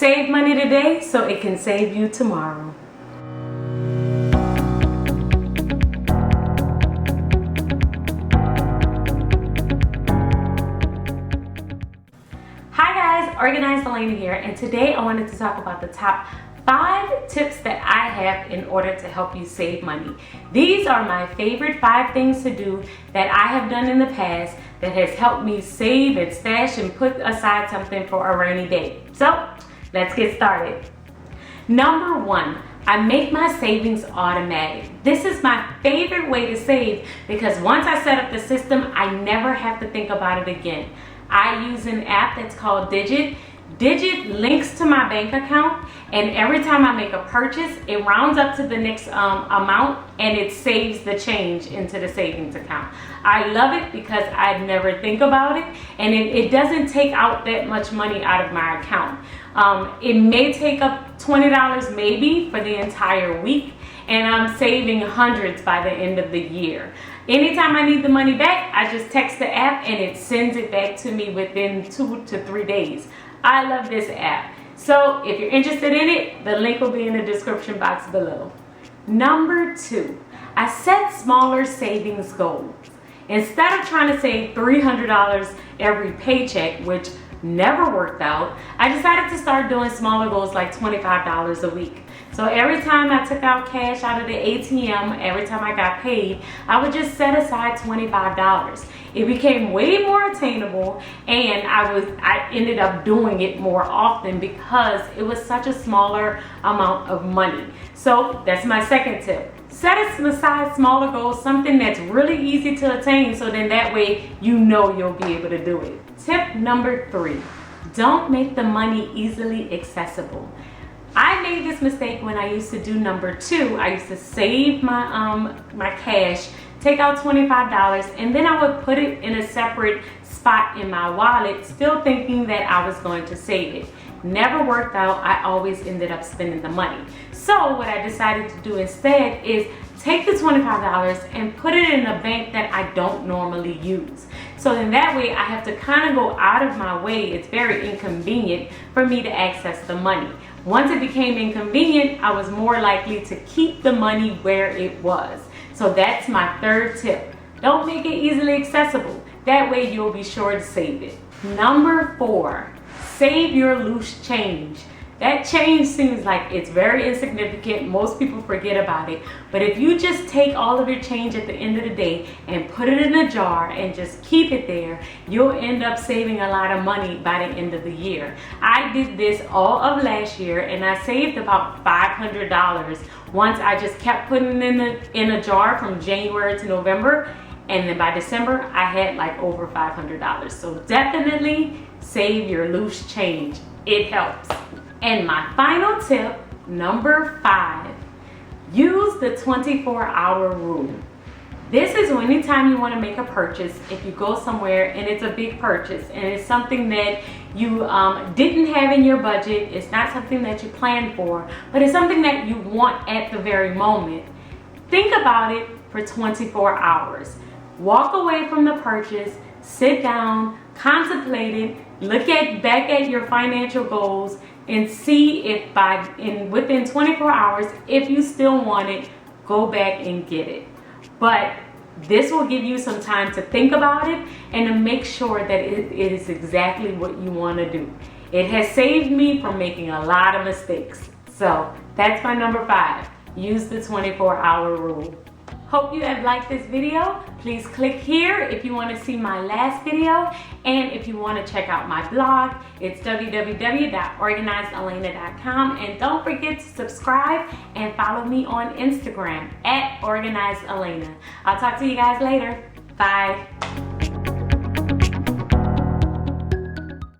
Save money today so it can save you tomorrow. Hi guys, Organized Elena here, and today I wanted to talk about the top 5 tips that I have in order to help you save money. These are my favorite 5 things to do that I have done in the past that has helped me save and stash and put aside something for a rainy day. So let's get started. Number 1, I make my savings automatic. This is my favorite way to save because once I set up the system, I never have to think about it again. I use an app that's called Digit. Digit links to my bank account, and every time I make a purchase, it rounds up to the next amount and it saves the change into the savings account. I love it because I never think about it, and it doesn't take out that much money out of my account. It may take up $20 maybe for the entire week, and I'm saving hundreds by the end of the year. Anytime I need the money back, I just text the app and it sends it back to me within 2 to 3 days. I love this app. So if you're interested in it, the link will be in the description box below. Number 2, I set smaller savings goals. Instead of trying to save $300 every paycheck, which never worked out, I decided to start doing smaller goals like $25 a week. So every time I took out cash out of the ATM, every time I got paid, I would just set aside $25. It became way more attainable, and I ended up doing it more often because it was such a smaller amount of money. So that's my second tip. Set aside smaller goals, something that's really easy to attain, so then that way you know you'll be able to do it. Tip number 3, don't make the money easily accessible. I made this mistake when I used to do number 2. I used to save my cash, take out $25, and then I would put it in a separate spot in my wallet, still thinking that I was going to save it. Never worked out. I always ended up spending the money. So what I decided to do instead is take the $25 and put it in a bank that I don't normally use. So then that way I have to kind of go out of my way. It's very inconvenient for me to access the money. Once it became inconvenient, I was more likely to keep the money where it was. So that's my 3rd tip. Don't make it easily accessible. That way you'll be sure to save it. Number 4, save your loose change. That change seems like it's very insignificant. Most people forget about it. But if you just take all of your change at the end of the day and put it in a jar and just keep it there, you'll end up saving a lot of money by the end of the year. I did this all of last year, and I saved about $500 once I just kept putting it in a jar from January to November. And then by December, I had like over $500. So definitely save your loose change. It helps. And my final tip, number 5, use the 24-hour rule. This is anytime you want to make a purchase, if you go somewhere and it's a big purchase and it's something that you didn't have in your budget, it's not something that you planned for, but it's something that you want at the very moment. Think about it for 24 hours. Walk away from the purchase, sit down, contemplate it, look back at your financial goals, and see if within 24 hours, if you still want it, go back and get it. But this will give you some time to think about it and to make sure that it is exactly what you want to do. It has saved me from making a lot of mistakes. So that's my number 5. Use the 24-hour rule. Hope you have liked this video. Please click here if you want to see my last video, and if you want to check out my blog, it's www.organizedelena.com, and don't forget to subscribe and follow me on Instagram @OrganizedElena. I'll talk to you guys later. Bye.